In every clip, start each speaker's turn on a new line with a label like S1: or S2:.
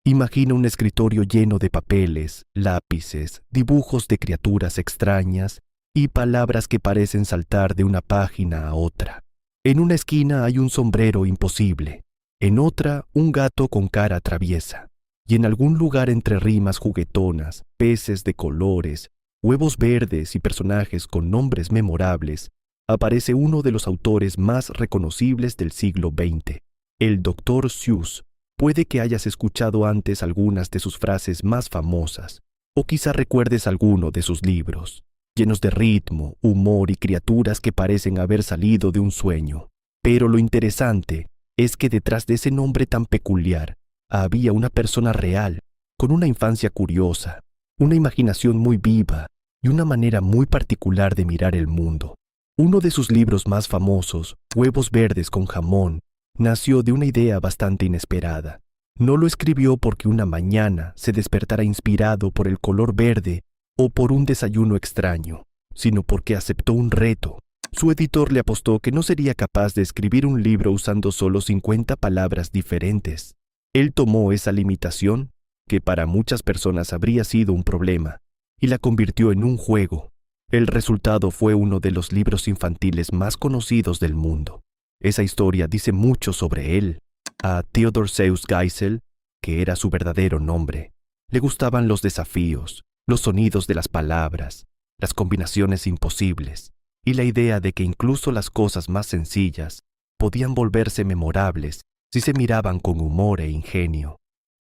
S1: Imagina un escritorio lleno de papeles, lápices, dibujos de criaturas extrañas y palabras que parecen saltar de una página a otra. En una esquina hay un sombrero imposible, en otra un gato con cara traviesa, y en algún lugar entre rimas juguetonas, peces de colores, huevos verdes y personajes con nombres memorables, aparece uno de los autores más reconocibles del siglo XX, el Dr. Seuss. Puede que hayas escuchado antes algunas de sus frases más famosas, o quizá recuerdes alguno de sus libros, llenos de ritmo, humor y criaturas que parecen haber salido de un sueño. Pero lo interesante es que detrás de ese nombre tan peculiar había una persona real, con una infancia curiosa, una imaginación muy viva y una manera muy particular de mirar el mundo. Uno de sus libros más famosos, Huevos verdes con jamón, nació de una idea bastante inesperada. No lo escribió porque una mañana se despertara inspirado por el color verde o por un desayuno extraño, sino porque aceptó un reto. Su editor le apostó que no sería capaz de escribir un libro usando solo 50 palabras diferentes. Él tomó esa limitación, que para muchas personas habría sido un problema, y la convirtió en un juego. El resultado fue uno de los libros infantiles más conocidos del mundo. Esa historia dice mucho sobre él. A Theodor Seuss Geisel, que era su verdadero nombre, le gustaban los desafíos, los sonidos de las palabras, las combinaciones imposibles, y la idea de que incluso las cosas más sencillas podían volverse memorables si se miraban con humor e ingenio.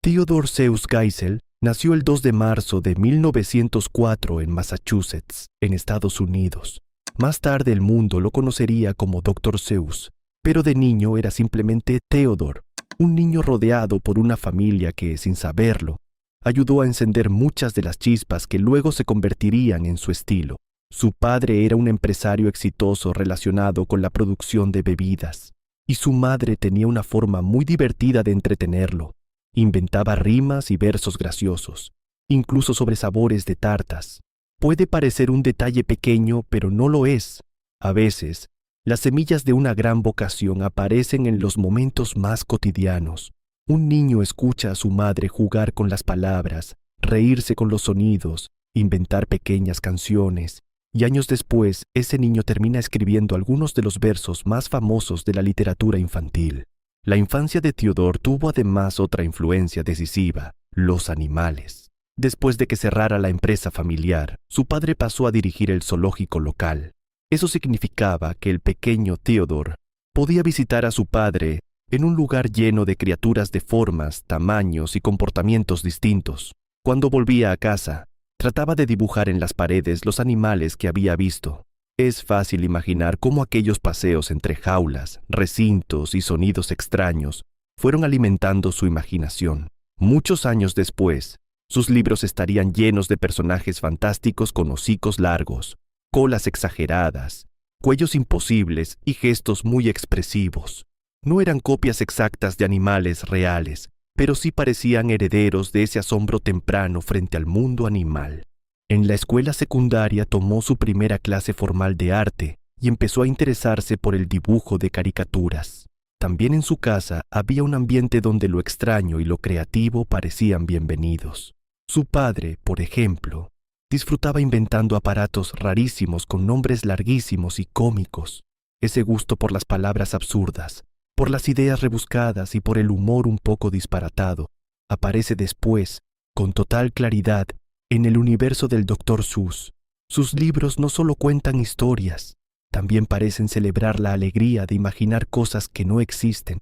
S1: Theodor Seuss Geisel nació el 2 de marzo de 1904 en Massachusetts, en Estados Unidos. Más tarde el mundo lo conocería como Dr. Seuss, pero de niño era simplemente Theodor, un niño rodeado por una familia que, sin saberlo, ayudó a encender muchas de las chispas que luego se convertirían en su estilo. Su padre era un empresario exitoso relacionado con la producción de bebidas, y su madre tenía una forma muy divertida de entretenerlo. Inventaba rimas y versos graciosos, incluso sobre sabores de tartas. Puede parecer un detalle pequeño, pero no lo es. A veces, las semillas de una gran vocación aparecen en los momentos más cotidianos. Un niño escucha a su madre jugar con las palabras, reírse con los sonidos, inventar pequeñas canciones, y años después ese niño termina escribiendo algunos de los versos más famosos de la literatura infantil. La infancia de Theodor tuvo además otra influencia decisiva: los animales. Después de que cerrara la empresa familiar, su padre pasó a dirigir el zoológico local. Eso significaba que el pequeño Theodor podía visitar a su padre en un lugar lleno de criaturas de formas, tamaños y comportamientos distintos. Cuando volvía a casa, trataba de dibujar en las paredes los animales que había visto. Es fácil imaginar cómo aquellos paseos entre jaulas, recintos y sonidos extraños fueron alimentando su imaginación. Muchos años después, sus libros estarían llenos de personajes fantásticos con hocicos largos, colas exageradas, cuellos imposibles y gestos muy expresivos. No eran copias exactas de animales reales, pero sí parecían herederos de ese asombro temprano frente al mundo animal. En la escuela secundaria tomó su primera clase formal de arte y empezó a interesarse por el dibujo de caricaturas. También en su casa había un ambiente donde lo extraño y lo creativo parecían bienvenidos. Su padre, por ejemplo, disfrutaba inventando aparatos rarísimos con nombres larguísimos y cómicos. Ese gusto por las palabras absurdas, por las ideas rebuscadas y por el humor un poco disparatado, aparece después, con total claridad, en el universo del Dr. Seuss. Sus libros no solo cuentan historias, también parecen celebrar la alegría de imaginar cosas que no existen,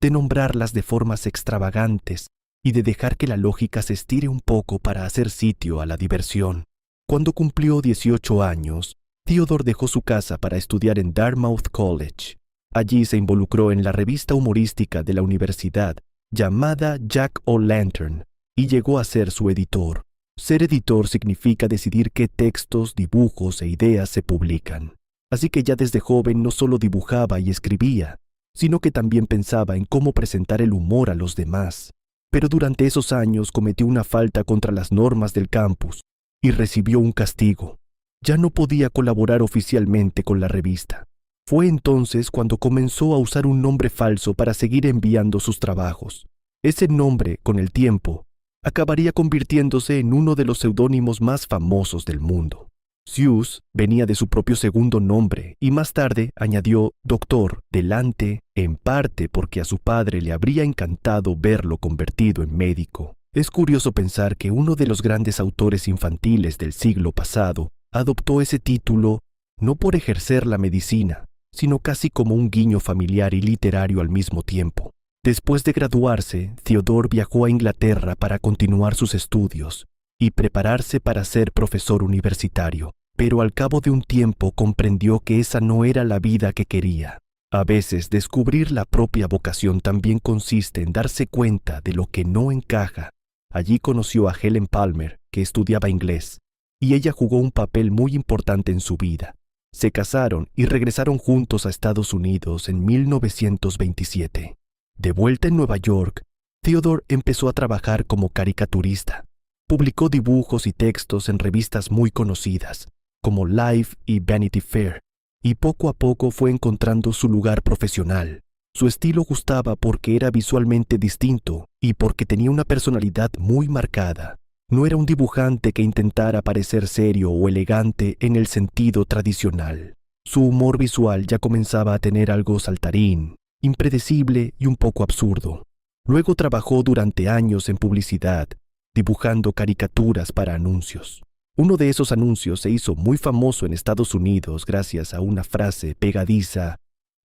S1: de nombrarlas de formas extravagantes y de dejar que la lógica se estire un poco para hacer sitio a la diversión. Cuando cumplió 18 años, Theodor dejó su casa para estudiar en Dartmouth College. Allí se involucró en la revista humorística de la universidad llamada Jack O'Lantern y llegó a ser su editor. Ser editor significa decidir qué textos, dibujos e ideas se publican. Así que ya desde joven no solo dibujaba y escribía, sino que también pensaba en cómo presentar el humor a los demás. Pero durante esos años cometió una falta contra las normas del campus y recibió un castigo. Ya no podía colaborar oficialmente con la revista. Fue entonces cuando comenzó a usar un nombre falso para seguir enviando sus trabajos. Ese nombre, con el tiempo, acabaría convirtiéndose en uno de los seudónimos más famosos del mundo. Seuss venía de su propio segundo nombre y más tarde añadió doctor delante, en parte porque a su padre le habría encantado verlo convertido en médico. Es curioso pensar que uno de los grandes autores infantiles del siglo pasado adoptó ese título no por ejercer la medicina, sino casi como un guiño familiar y literario al mismo tiempo. Después de graduarse, Theodore viajó a Inglaterra para continuar sus estudios y prepararse para ser profesor universitario, pero al cabo de un tiempo comprendió que esa no era la vida que quería. A veces, descubrir la propia vocación también consiste en darse cuenta de lo que no encaja. Allí conoció a Helen Palmer, que estudiaba inglés, y ella jugó un papel muy importante en su vida. Se casaron y regresaron juntos a Estados Unidos en 1927. De vuelta en Nueva York, Theodore empezó a trabajar como caricaturista. Publicó dibujos y textos en revistas muy conocidas, como Life y Vanity Fair, y poco a poco fue encontrando su lugar profesional. Su estilo gustaba porque era visualmente distinto y porque tenía una personalidad muy marcada. No era un dibujante que intentara parecer serio o elegante en el sentido tradicional. Su humor visual ya comenzaba a tener algo saltarín, impredecible y un poco absurdo. Luego trabajó durante años en publicidad, dibujando caricaturas para anuncios. Uno de esos anuncios se hizo muy famoso en Estados Unidos gracias a una frase pegadiza: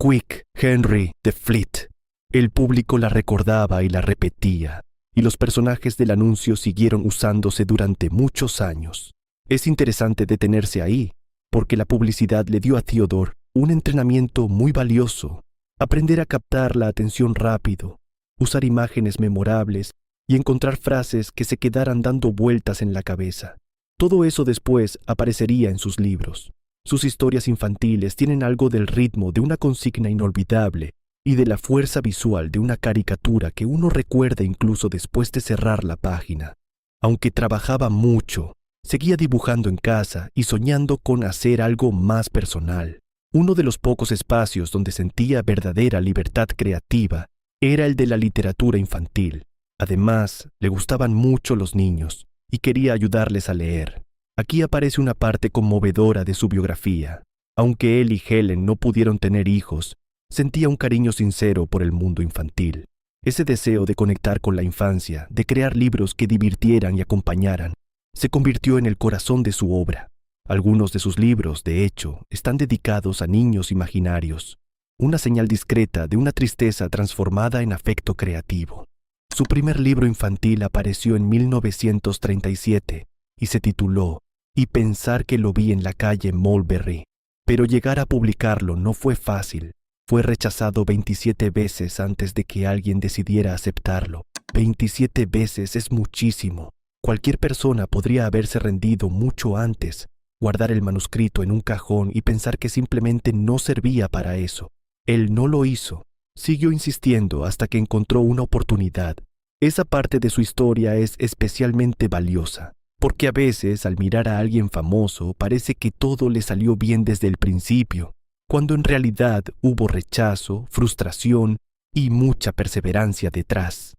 S1: "Quick, Henry, the Fleet". El público la recordaba y la repetía, y los personajes del anuncio siguieron usándose durante muchos años. Es interesante detenerse ahí, porque la publicidad le dio a Theodore un entrenamiento muy valioso: aprender a captar la atención rápido, usar imágenes memorables y encontrar frases que se quedaran dando vueltas en la cabeza. Todo eso después aparecería en sus libros. Sus historias infantiles tienen algo del ritmo de una consigna inolvidable y de la fuerza visual de una caricatura que uno recuerda incluso después de cerrar la página. Aunque trabajaba mucho, seguía dibujando en casa y soñando con hacer algo más personal. Uno de los pocos espacios donde sentía verdadera libertad creativa era el de la literatura infantil. Además, le gustaban mucho los niños y quería ayudarles a leer. Aquí aparece una parte conmovedora de su biografía. Aunque él y Helen no pudieron tener hijos, sentía un cariño sincero por el mundo infantil. Ese deseo de conectar con la infancia, de crear libros que divirtieran y acompañaran, se convirtió en el corazón de su obra. Algunos de sus libros, de hecho, están dedicados a niños imaginarios, una señal discreta de una tristeza transformada en afecto creativo. Su primer libro infantil apareció en 1937 y se tituló "Y pensar que lo vi en la calle Mulberry". Pero llegar a publicarlo no fue fácil. Fue rechazado 27 veces antes de que alguien decidiera aceptarlo. 27 veces es muchísimo. Cualquier persona podría haberse rendido mucho antes, guardar el manuscrito en un cajón y pensar que simplemente no servía para eso. Él no lo hizo. Siguió insistiendo hasta que encontró una oportunidad. Esa parte de su historia es especialmente valiosa, porque a veces al mirar a alguien famoso parece que todo le salió bien desde el principio, cuando en realidad hubo rechazo, frustración y mucha perseverancia detrás.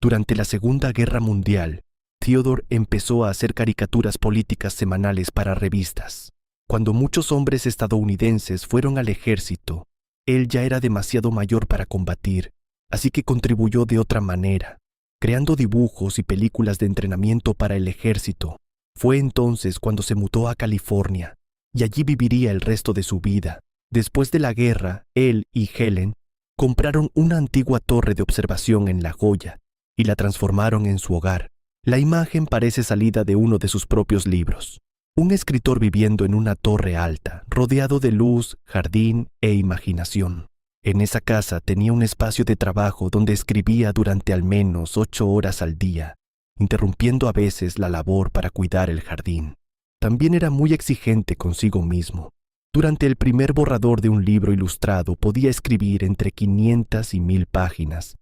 S1: Durante la Segunda Guerra Mundial, Theodore empezó a hacer caricaturas políticas semanales para revistas. Cuando muchos hombres estadounidenses fueron al ejército, él ya era demasiado mayor para combatir, así que contribuyó de otra manera, creando dibujos y películas de entrenamiento para el ejército. Fue entonces cuando se mudó a California, y allí viviría el resto de su vida. Después de la guerra, él y Helen compraron una antigua torre de observación en La Joya y la transformaron en su hogar. La imagen parece salida de uno de sus propios libros. Un escritor viviendo en una torre alta, rodeado de luz, jardín e imaginación. En esa casa tenía un espacio de trabajo donde escribía durante al menos 8 horas al día, interrumpiendo a veces la labor para cuidar el jardín. También era muy exigente consigo mismo. Durante el primer borrador de un libro ilustrado podía escribir entre 500 y 1000 páginas,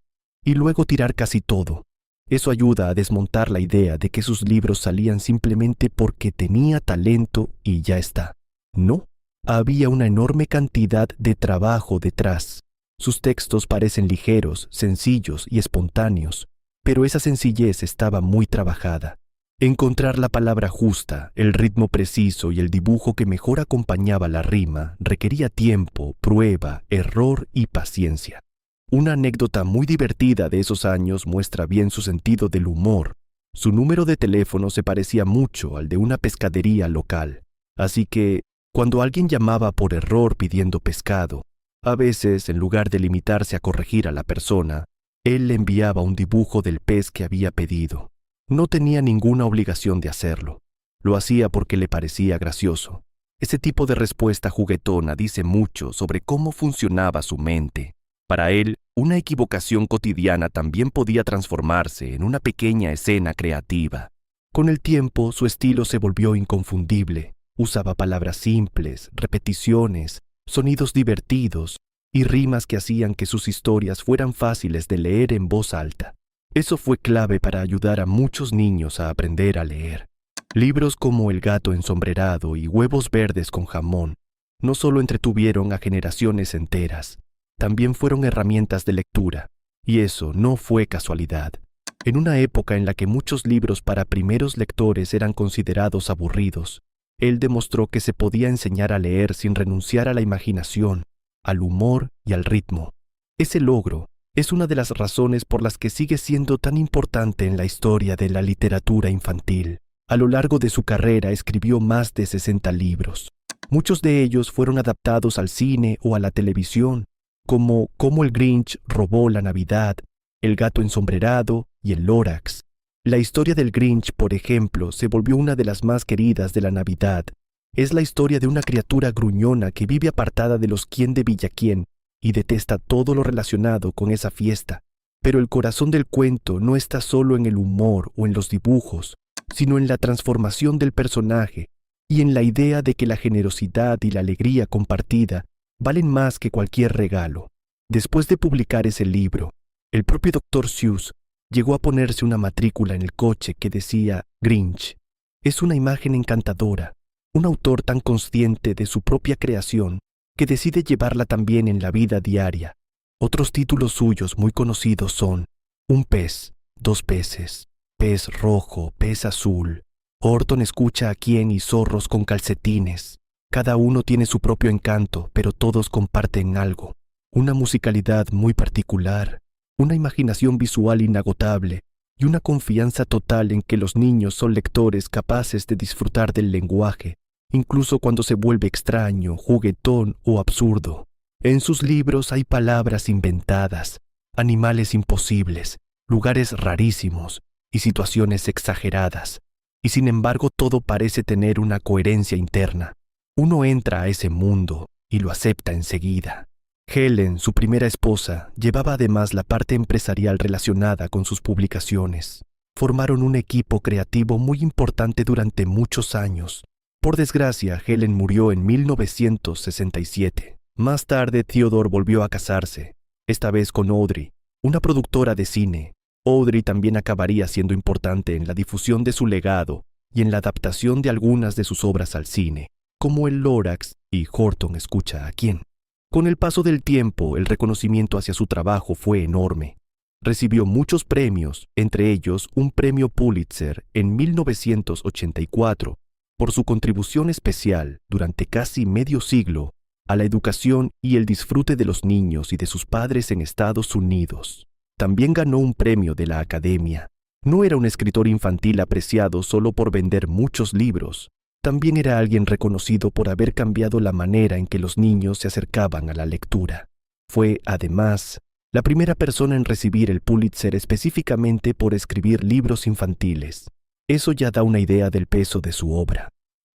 S1: y luego tirar casi todo. Eso ayuda a desmontar la idea de que sus libros salían simplemente porque tenía talento y ya está. No, había una enorme cantidad de trabajo detrás. Sus textos parecen ligeros, sencillos y espontáneos, pero esa sencillez estaba muy trabajada. Encontrar la palabra justa, el ritmo preciso y el dibujo que mejor acompañaba la rima requería tiempo, prueba, error y paciencia. Una anécdota muy divertida de esos años muestra bien su sentido del humor. Su número de teléfono se parecía mucho al de una pescadería local, así que, cuando alguien llamaba por error pidiendo pescado, a veces, en lugar de limitarse a corregir a la persona, él le enviaba un dibujo del pez que había pedido. No tenía ninguna obligación de hacerlo. Lo hacía porque le parecía gracioso. Ese tipo de respuesta juguetona dice mucho sobre cómo funcionaba su mente. Para él, una equivocación cotidiana también podía transformarse en una pequeña escena creativa. Con el tiempo, su estilo se volvió inconfundible. Usaba palabras simples, repeticiones, sonidos divertidos y rimas que hacían que sus historias fueran fáciles de leer en voz alta. Eso fue clave para ayudar a muchos niños a aprender a leer. Libros como El gato ensombrerado y Huevos verdes con jamón no solo entretuvieron a generaciones enteras, también fueron herramientas de lectura, y eso no fue casualidad. En una época en la que muchos libros para primeros lectores eran considerados aburridos, él demostró que se podía enseñar a leer sin renunciar a la imaginación, al humor y al ritmo. Ese logro es una de las razones por las que sigue siendo tan importante en la historia de la literatura infantil. A lo largo de su carrera escribió más de 60 libros. Muchos de ellos fueron adaptados al cine o a la televisión, como Cómo el Grinch robó la Navidad, El gato ensombrerado y El Lórax. La historia del Grinch, por ejemplo, se volvió una de las más queridas de la Navidad. Es la historia de una criatura gruñona que vive apartada de los quién de Villaquién y detesta todo lo relacionado con esa fiesta. Pero el corazón del cuento no está solo en el humor o en los dibujos, sino en la transformación del personaje y en la idea de que la generosidad y la alegría compartida valen más que cualquier regalo. Después de publicar ese libro, el propio Dr. Seuss llegó a ponerse una matrícula en el coche que decía Grinch. Es una imagen encantadora, un autor tan consciente de su propia creación que decide llevarla también en la vida diaria. Otros títulos suyos muy conocidos son Un pez, dos peces, Pez rojo, pez azul, Horton escucha a quién y Zorros con calcetines. Cada uno tiene su propio encanto, pero todos comparten algo. Una musicalidad muy particular, una imaginación visual inagotable y una confianza total en que los niños son lectores capaces de disfrutar del lenguaje, incluso cuando se vuelve extraño, juguetón o absurdo. En sus libros hay palabras inventadas, animales imposibles, lugares rarísimos y situaciones exageradas, y sin embargo todo parece tener una coherencia interna. Uno entra a ese mundo y lo acepta enseguida. Helen, su primera esposa, llevaba además la parte empresarial relacionada con sus publicaciones. Formaron un equipo creativo muy importante durante muchos años. Por desgracia, Helen murió en 1967. Más tarde, Theodore volvió a casarse, esta vez con Audrey, una productora de cine. Audrey también acabaría siendo importante en la difusión de su legado y en la adaptación de algunas de sus obras al cine, como El Lórax y Horton escucha a quién. Con el paso del tiempo, el reconocimiento hacia su trabajo fue enorme. Recibió muchos premios, entre ellos un premio Pulitzer en 1984, por su contribución especial durante casi medio siglo a la educación y el disfrute de los niños y de sus padres en Estados Unidos. También ganó un premio de la Academia. No era un escritor infantil apreciado solo por vender muchos libros. También era alguien reconocido por haber cambiado la manera en que los niños se acercaban a la lectura. Fue, además, la primera persona en recibir el Pulitzer específicamente por escribir libros infantiles. Eso ya da una idea del peso de su obra.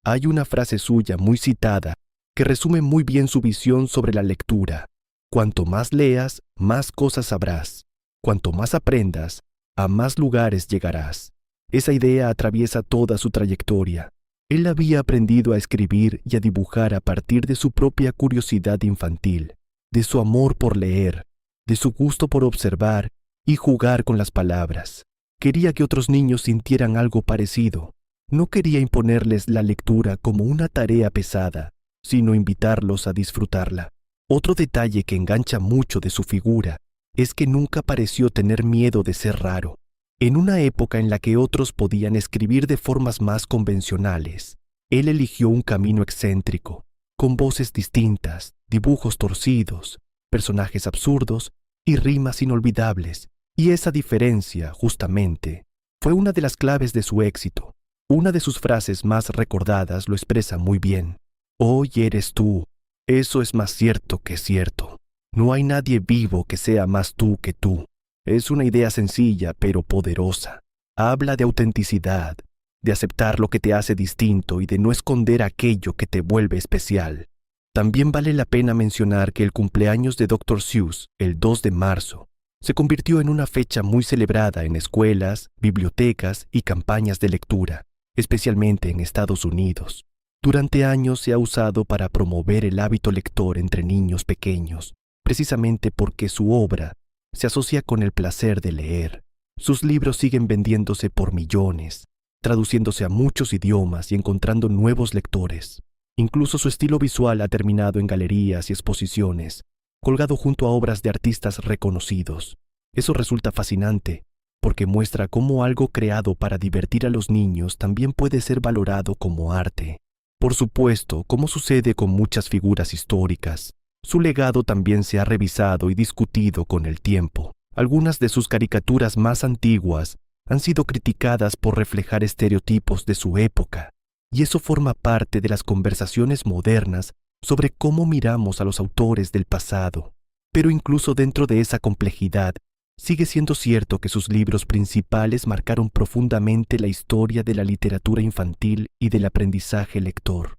S1: Hay una frase suya muy citada que resume muy bien su visión sobre la lectura. Cuanto más leas, más cosas sabrás. Cuanto más aprendas, a más lugares llegarás. Esa idea atraviesa toda su trayectoria. Él había aprendido a escribir y a dibujar a partir de su propia curiosidad infantil, de su amor por leer, de su gusto por observar y jugar con las palabras. Quería que otros niños sintieran algo parecido. No quería imponerles la lectura como una tarea pesada, sino invitarlos a disfrutarla. Otro detalle que engancha mucho de su figura es que nunca pareció tener miedo de ser raro. En una época en la que otros podían escribir de formas más convencionales, él eligió un camino excéntrico, con voces distintas, dibujos torcidos, personajes absurdos y rimas inolvidables, y esa diferencia, justamente, fue una de las claves de su éxito. Una de sus frases más recordadas lo expresa muy bien. Hoy eres tú. Eso es más cierto que cierto. No hay nadie vivo que sea más tú que tú. Es una idea sencilla pero poderosa. Habla de autenticidad, de aceptar lo que te hace distinto y de no esconder aquello que te vuelve especial. También vale la pena mencionar que el cumpleaños de Dr. Seuss, el 2 de marzo, se convirtió en una fecha muy celebrada en escuelas, bibliotecas y campañas de lectura, especialmente en Estados Unidos. Durante años se ha usado para promover el hábito lector entre niños pequeños, precisamente porque su obra se asocia con el placer de leer. Sus libros siguen vendiéndose por millones, traduciéndose a muchos idiomas y encontrando nuevos lectores. Incluso su estilo visual ha terminado en galerías y exposiciones, colgado junto a obras de artistas reconocidos. Eso resulta fascinante, porque muestra cómo algo creado para divertir a los niños también puede ser valorado como arte. Por supuesto, como sucede con muchas figuras históricas, su legado también se ha revisado y discutido con el tiempo. Algunas de sus caricaturas más antiguas han sido criticadas por reflejar estereotipos de su época, y eso forma parte de las conversaciones modernas sobre cómo miramos a los autores del pasado. Pero incluso dentro de esa complejidad, sigue siendo cierto que sus libros principales marcaron profundamente la historia de la literatura infantil y del aprendizaje lector.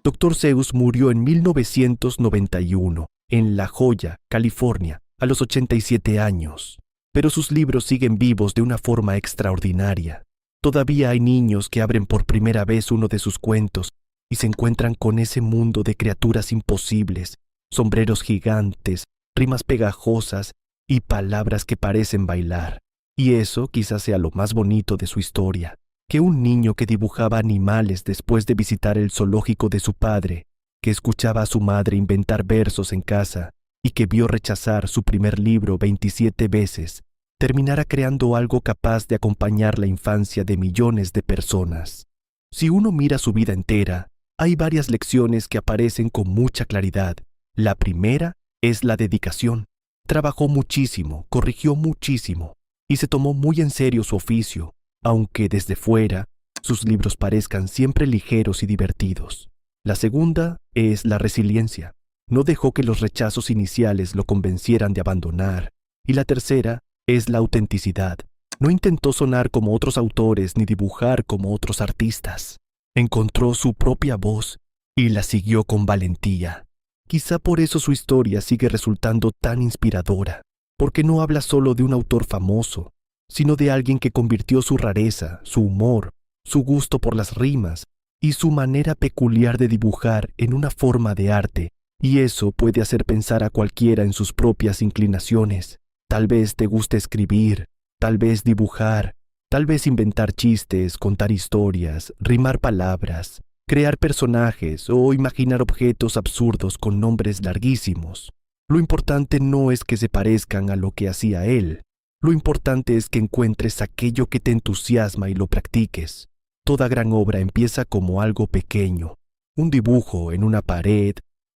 S1: Dr. Seuss murió en 1991, en La Joya, California, a los 87 años. Pero sus libros siguen vivos de una forma extraordinaria. Todavía hay niños que abren por primera vez uno de sus cuentos y se encuentran con ese mundo de criaturas imposibles, sombreros gigantes, rimas pegajosas y palabras que parecen bailar. Y eso quizás sea lo más bonito de su historia, que un niño que dibujaba animales después de visitar el zoológico de su padre, que escuchaba a su madre inventar versos en casa y que vio rechazar su primer libro 27 veces, terminara creando algo capaz de acompañar la infancia de millones de personas. Si uno mira su vida entera, hay varias lecciones que aparecen con mucha claridad. La primera es la dedicación. Trabajó muchísimo, corrigió muchísimo y se tomó muy en serio su oficio, aunque desde fuera sus libros parezcan siempre ligeros y divertidos. La segunda es la resiliencia. No dejó que los rechazos iniciales lo convencieran de abandonar. Y la tercera es la autenticidad. No intentó sonar como otros autores ni dibujar como otros artistas. Encontró su propia voz y la siguió con valentía. Quizá por eso su historia sigue resultando tan inspiradora, porque no habla solo de un autor famoso, sino de alguien que convirtió su rareza, su humor, su gusto por las rimas y su manera peculiar de dibujar en una forma de arte, y eso puede hacer pensar a cualquiera en sus propias inclinaciones. Tal vez te guste escribir, tal vez dibujar, tal vez inventar chistes, contar historias, rimar palabras, crear personajes o imaginar objetos absurdos con nombres larguísimos. Lo importante no es que se parezcan a lo que hacía él. Lo importante es que encuentres aquello que te entusiasma y lo practiques. Toda gran obra empieza como algo pequeño, un dibujo en una pared,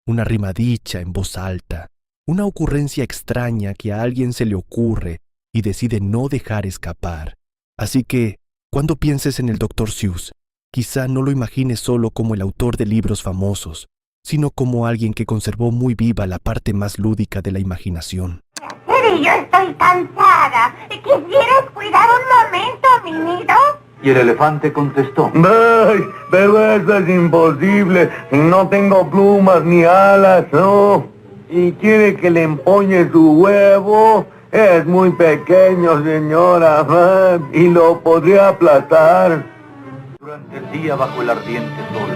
S1: una rima dicha en voz alta, una ocurrencia extraña que a alguien se le ocurre y decide no dejar escapar. Así que, cuando pienses en el Dr. Seuss, quizá no lo imagines solo como el autor de libros famosos, sino como alguien que conservó muy viva la parte más lúdica de la imaginación.
S2: Yo estoy cansada. ¿Quisieras cuidar un momento, mi nido?
S3: Y el elefante contestó:
S4: ¡Ay! Pero eso es imposible. No tengo plumas ni alas, ¿no? ¿Y quiere que le empoñe su huevo? Es muy pequeño, señora, y lo podría aplastar.
S3: Durante el día bajo el ardiente sol,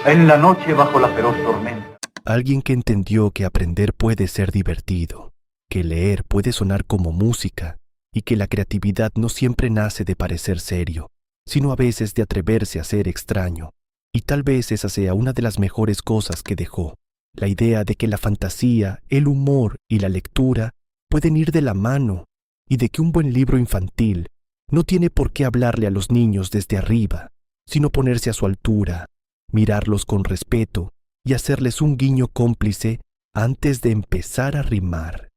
S3: en la noche bajo la feroz tormenta.
S1: Alguien que entendió que aprender puede ser divertido, que leer puede sonar como música y que la creatividad no siempre nace de parecer serio, sino a veces de atreverse a ser extraño. Y tal vez esa sea una de las mejores cosas que dejó, la idea de que la fantasía, el humor y la lectura pueden ir de la mano y de que un buen libro infantil No tiene por qué hablarle a los niños desde arriba, sino ponerse a su altura, mirarlos con respeto y hacerles un guiño cómplice antes de empezar a rimar.